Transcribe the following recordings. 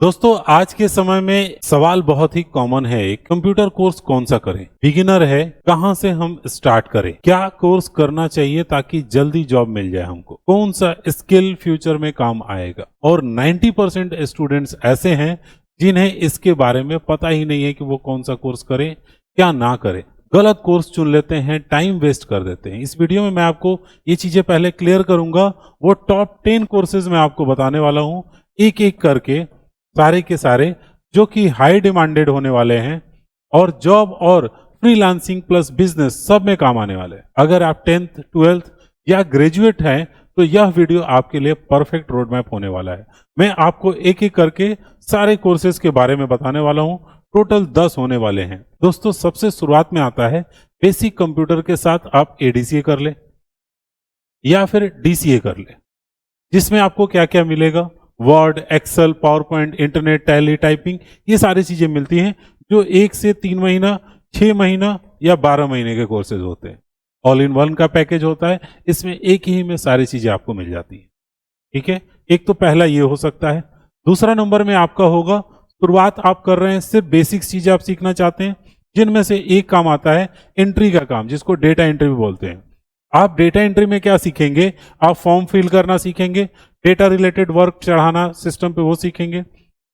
दोस्तों आज के समय में सवाल बहुत ही कॉमन है, एक कंप्यूटर कोर्स कौन सा करें, बिगिनर है, कहां से हम स्टार्ट करें, क्या कोर्स करना चाहिए ताकि जल्दी जॉब मिल जाए हमको, कौन सा स्किल फ्यूचर में काम आएगा। और 90% स्टूडेंट्स ऐसे हैं जिन्हें इसके बारे में पता ही नहीं है कि वो कौन सा कोर्स करें क्या ना करें, गलत कोर्स चुन लेते हैं, टाइम वेस्ट कर देते हैं। इस वीडियो में मैं आपको ये चीजें पहले क्लियर करूंगा, वो टॉप 10 कोर्सेज मैं आपको बताने वाला हूं एक एक करके, सारे के सारे जो कि हाई डिमांडेड होने वाले हैं और जॉब और फ्रीलांसिंग प्लस बिजनेस सब में काम आने वाले हैं। अगर आप 10th 12th या ग्रेजुएट हैं तो यह वीडियो आपके लिए परफेक्ट रोड मैप होने वाला है। मैं आपको एक एक करके सारे कोर्सेज के बारे में बताने वाला हूं, टोटल 10 होने वाले हैं। दोस्तों सबसे शुरुआत में आता है बेसिक कंप्यूटर के साथ आप एडीसीए कर ले या फिर डीसीए कर ले, जिसमें आपको क्या क्या मिलेगा, Word, Excel, PowerPoint, internet, Tally, typing, ये सारी चीजें मिलती हैं जो 1 से 3 महीना, 6 महीना या 12 महीने के कोर्सेज होते हैं। ऑल इन वन का पैकेज होता है, इसमें एक ही में सारी चीजें आपको मिल जाती हैं। ठीक है, एक तो पहला ये हो सकता है। दूसरा नंबर में आपका होगा, शुरुआत आप कर रहे हैं, सिर्फ बेसिक्स चीजें आप सीखना चाहते हैं, जिनमें से एक काम आता है एंट्री का काम, जिसको डेटा एंट्री भी बोलते हैं। आप डेटा एंट्री में क्या सीखेंगे, आप फॉर्म फिल करना सीखेंगे, डेटा रिलेटेड वर्क चढ़ाना सिस्टम पे वो सीखेंगे।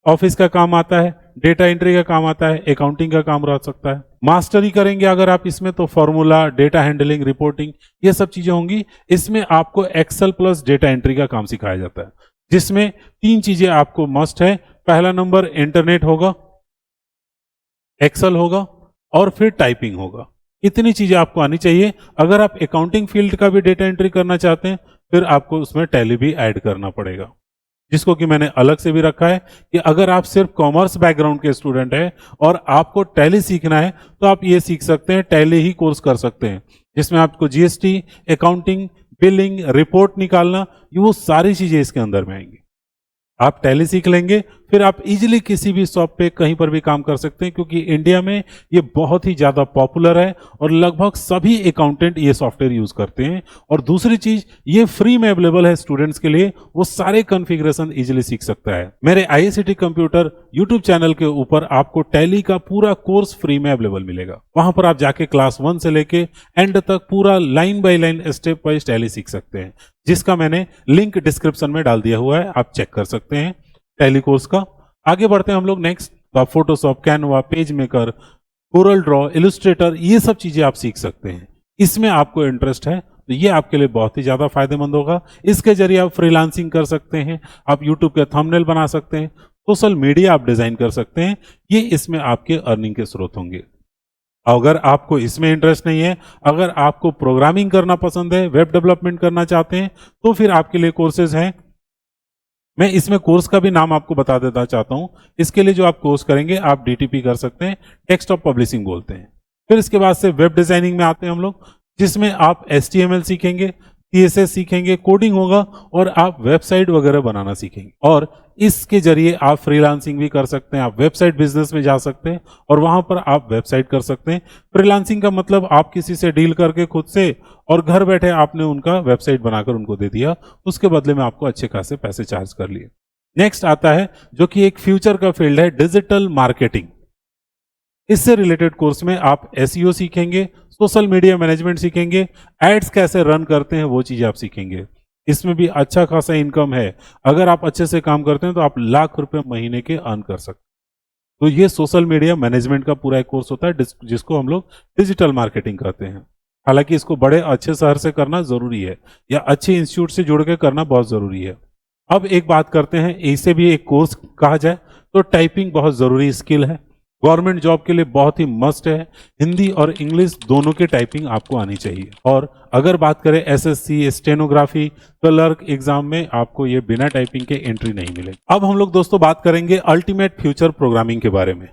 ऑफिस का काम आता है, डेटा एंट्री का काम आता है, अकाउंटिंग का काम रह सकता है। मास्टरी करेंगे अगर आप इसमें तो फॉर्मूला, डेटा हैंडलिंग, रिपोर्टिंग, ये सब चीजें होंगी। इसमें आपको एक्सेल प्लस डेटा एंट्री का काम सिखाया जाता है, जिसमें 3 चीजें आपको मस्ट है। पहला नंबर इंटरनेट होगा, एक्सेल होगा और फिर टाइपिंग होगा। इतनी चीजें आपको आनी चाहिए। अगर आप अकाउंटिंग फील्ड का भी डेटा एंट्री करना चाहते हैं फिर आपको उसमें टैली भी ऐड करना पड़ेगा, जिसको कि मैंने अलग से भी रखा है कि अगर आप सिर्फ कॉमर्स बैकग्राउंड के स्टूडेंट हैं और आपको टैली सीखना है तो आप ये सीख सकते हैं, टैली ही कोर्स कर सकते हैं, जिसमें आपको जीएसटी, अकाउंटिंग, बिलिंग, रिपोर्ट निकालना, ये वो सारी चीजें इसके अंदर में आएंगी। आप टैली सीख लेंगे फिर आप इजीली किसी भी शॉप पे कहीं पर भी काम कर सकते हैं, क्योंकि इंडिया में ये बहुत ही ज्यादा पॉपुलर है और लगभग सभी अकाउंटेंट ये सॉफ्टवेयर यूज करते हैं। और दूसरी चीज, ये फ्री में अवेलेबल है स्टूडेंट्स के लिए, वो सारे कॉन्फ़िगरेशन इजीली सीख सकता है। मेरे आईआईसीटी कंप्यूटर यूट्यूब चैनल के ऊपर आपको टैली का पूरा कोर्स फ्री में अवेलेबल मिलेगा। वहां पर आप जाके क्लास 1 से लेके एंड तक पूरा line by line step wise tally सीख सकते हैं, जिसका मैंने लिंक डिस्क्रिप्शन में डाल दिया हुआ है, आप चेक कर सकते हैं टैली कोर्स का। आगे बढ़ते हैं हम लोग नेक्स्ट, तो आप Photoshop, Canva, page maker, Corel Draw, Illustrator, ये सब चीजें आप सीख सकते हैं। इसमें आपको इंटरेस्ट है तो ये आपके लिए बहुत ही ज्यादा फायदेमंद होगा। इसके जरिए आप फ्रीलांसिंग कर सकते हैं, आप यूट्यूब के थंबनेल बना सकते हैं, सोशल मीडिया आप डिजाइन कर सकते हैं, ये इसमें आपके अर्निंग के स्रोत होंगे। अगर आपको इसमें इंटरेस्ट नहीं है, अगर आपको प्रोग्रामिंग करना पसंद है, वेब डेवलपमेंट करना चाहते हैं, तो फिर आपके लिए कोर्सेज हैं। मैं इसमें कोर्स का भी नाम आपको बता देना चाहता हूं। इसके लिए जो आप कोर्स करेंगे आप डीटीपी कर सकते हैं, टेक्स्ट ऑफ पब्लिशिंग बोलते हैं। फिर इसके बाद से वेब डिजाइनिंग में आते हैं हम लोग, जिसमें आप HTML सीखेंगे, CSS सीखेंगे, कोडिंग होगा और आप वेबसाइट वगैरह बनाना सीखेंगे। और इसके जरिए आप फ्रीलांसिंग भी कर सकते हैं, आप वेबसाइट बिजनेस में जा सकते हैं और वहां पर आप वेबसाइट कर सकते हैं। फ्रीलांसिंग का मतलब आप किसी से डील करके खुद से और घर बैठे आपने उनका वेबसाइट बनाकर उनको दे दिया, उसके बदले में आपको अच्छे खासे पैसे चार्ज कर लिए। नेक्स्ट आता है जो कि एक फ्यूचर का फील्ड है, डिजिटल मार्केटिंग। इससे रिलेटेड कोर्स में आप SEO सीखेंगे, सोशल मीडिया मैनेजमेंट सीखेंगे, एड्स कैसे रन करते हैं वो चीजें आप सीखेंगे। इसमें भी अच्छा खासा इनकम है, अगर आप अच्छे से काम करते हैं तो आप लाख रुपए महीने के अर्न कर सकते हैं। तो ये सोशल मीडिया मैनेजमेंट का पूरा एक कोर्स होता है, जिसको हम लोग डिजिटल मार्केटिंग कहते हैं। हालांकि इसको बड़े अच्छे शहर से करना जरूरी है या अच्छे इंस्टीट्यूट से जुड़ के करना बहुत जरूरी है। अब एक बात करते हैं, इसे भी एक कोर्स कहा जाए तो टाइपिंग बहुत जरूरी स्किल है, गवर्नमेंट जॉब के लिए बहुत ही मस्ट है। हिंदी और इंग्लिश दोनों की टाइपिंग आपको आनी चाहिए। और अगर बात करें SSC, स्टेनोग्राफी, क्लर्क एग्जाम में आपको ये बिना टाइपिंग के एंट्री नहीं मिलेगी। अब हम लोग दोस्तों बात करेंगे अल्टीमेट फ्यूचर प्रोग्रामिंग के बारे में।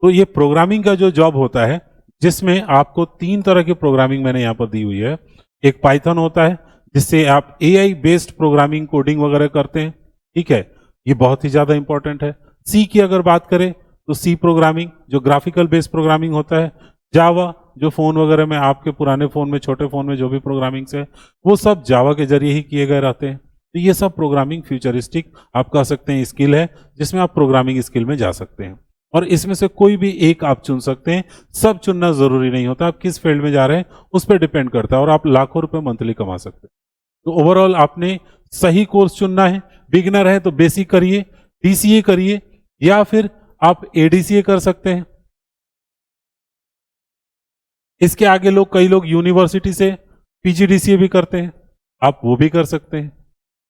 तो ये प्रोग्रामिंग का जो जॉब होता है, जिसमें आपको 3 तरह की प्रोग्रामिंग मैंने यहाँ पर दी हुई है। एक पाइथन होता है, जिससे आप AI बेस्ड प्रोग्रामिंग, कोडिंग वगैरह करते हैं, ठीक है, ये बहुत ही ज्यादा इंपॉर्टेंट है। सी की अगर बात करें तो सी प्रोग्रामिंग जो ग्राफिकल बेस्ड प्रोग्रामिंग होता है, जावा जो फोन वगैरह में, आपके पुराने फोन में, छोटे फोन में जो भी प्रोग्रामिंग है वो सब जावा के जरिए ही किए गए रहते हैं। तो ये सब प्रोग्रामिंग फ्यूचरिस्टिक आप कह सकते हैं स्किल है, जिसमें आप प्रोग्रामिंग स्किल में जा सकते हैं। और इसमें से कोई भी एक आप चुन सकते हैं, सब चुनना जरूरी नहीं होता। आप किस फील्ड में जा रहे हैं उस पर डिपेंड करता है, और आप लाखों रुपए मंथली कमा सकते हैं। तो ओवरऑल आपने सही कोर्स चुनना है। बिगिनर है तो बेसिक करिए, डीसीए करिए, या फिर आप एडीसीए कर सकते हैं। इसके आगे कई लोग यूनिवर्सिटी से पीजीडीसीए भी करते हैं, आप वो भी कर सकते हैं।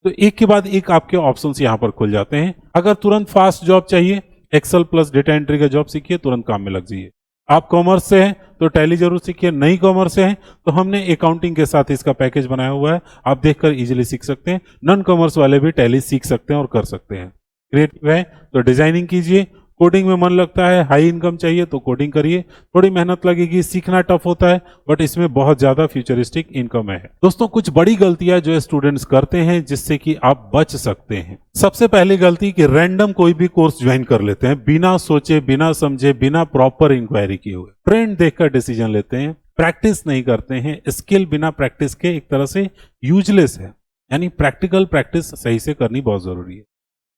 तो एक के बाद एक आपके ऑप्शंस यहां पर खुल जाते हैं। अगर तुरंत फास्ट जॉब चाहिए, एक्सेल प्लस डेटा एंट्री का जॉब सीखिए, तुरंत काम में लग जाइए। आप कॉमर्स से हैं तो टैली जरूर सीखिए, नहीं कॉमर्स से हैं तो हमने अकाउंटिंग के साथ इसका पैकेज बनाया हुआ है, आप देखकर इजीली सीख सकते हैं। नॉन कॉमर्स वाले भी टैली सीख सकते हैं और कर सकते हैं। क्रिएटिव है तो डिजाइनिंग कीजिए, कोडिंग में मन लगता है, हाई इनकम चाहिए तो कोडिंग करिए। थोड़ी मेहनत लगेगी, सीखना टफ होता है, बट इसमें बहुत ज्यादा फ्यूचरिस्टिक इनकम है। दोस्तों, कुछ बड़ी गलतियां जो स्टूडेंट्स करते हैं जिससे कि आप बच सकते हैं। सबसे पहली गलती कि रैंडम कोई भी कोर्स ज्वाइन कर लेते हैं, बिना सोचे, बिना समझे, बिना प्रॉपर इंक्वायरी किए हुए। ट्रेंड देखकर डिसीजन लेते हैं, प्रैक्टिस नहीं करते हैं। स्किल बिना प्रैक्टिस के एक तरह से यूजलेस है, यानी प्रैक्टिकल प्रैक्टिस सही से करनी बहुत जरूरी है।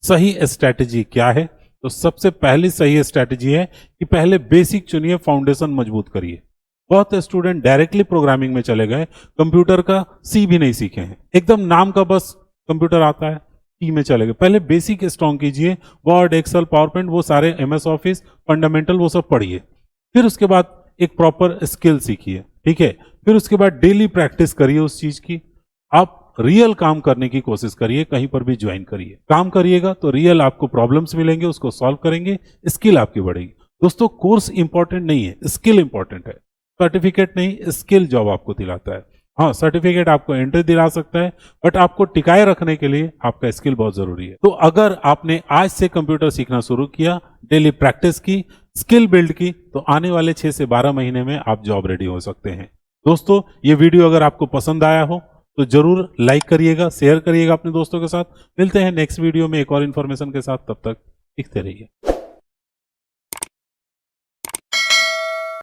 सही स्ट्रैटेजी क्या है? तो सबसे पहली सही स्ट्रैटेजी है कि पहले बेसिक चुनिए, फाउंडेशन मजबूत करिए। बहुत स्टूडेंट डायरेक्टली प्रोग्रामिंग में चले गए, कंप्यूटर का सी भी नहीं सीखे हैं, एकदम नाम का बस कंप्यूटर आता है, सी में चले गए। पहले बेसिक स्ट्रॉन्ग कीजिए, वर्ड, एक्सेल, पावर पॉइंट, वो सारे एमएस ऑफिस, फंडामेंटल, वो सब पढ़िए। फिर उसके बाद एक प्रॉपर स्किल सीखिए, ठीक है। फिर उसके बाद डेली प्रैक्टिस करिए उस चीज की। आप रियल काम करने की कोशिश करिए, कहीं पर भी ज्वाइन करिए। काम करिएगा तो रियल आपको प्रॉब्लम्स मिलेंगे, उसको सॉल्व करेंगे, स्किल आपकी बढ़ेगी। दोस्तों, कोर्स इंपॉर्टेंट नहीं है, स्किल इंपॉर्टेंट है। सर्टिफिकेट नहीं, स्किल जॉब आपको दिलाता है। हाँ, सर्टिफिकेट आपको एंट्री दिला सकता है, बट आपको टिकाए रखने के लिए आपका स्किल बहुत जरूरी है। तो अगर आपने आज से कंप्यूटर सीखना शुरू किया, डेली प्रैक्टिस की, स्किल बिल्ड की, तो आने वाले 6 से 12 महीने में आप जॉब रेडी हो सकते हैं। दोस्तों, ये वीडियो अगर आपको पसंद आया हो तो जरूर लाइक करिएगा, शेयर करिएगा अपने दोस्तों के साथ। मिलते हैं नेक्स्ट वीडियो में एक और इन्फॉर्मेशन के साथ, तब तक सीखते रहिए।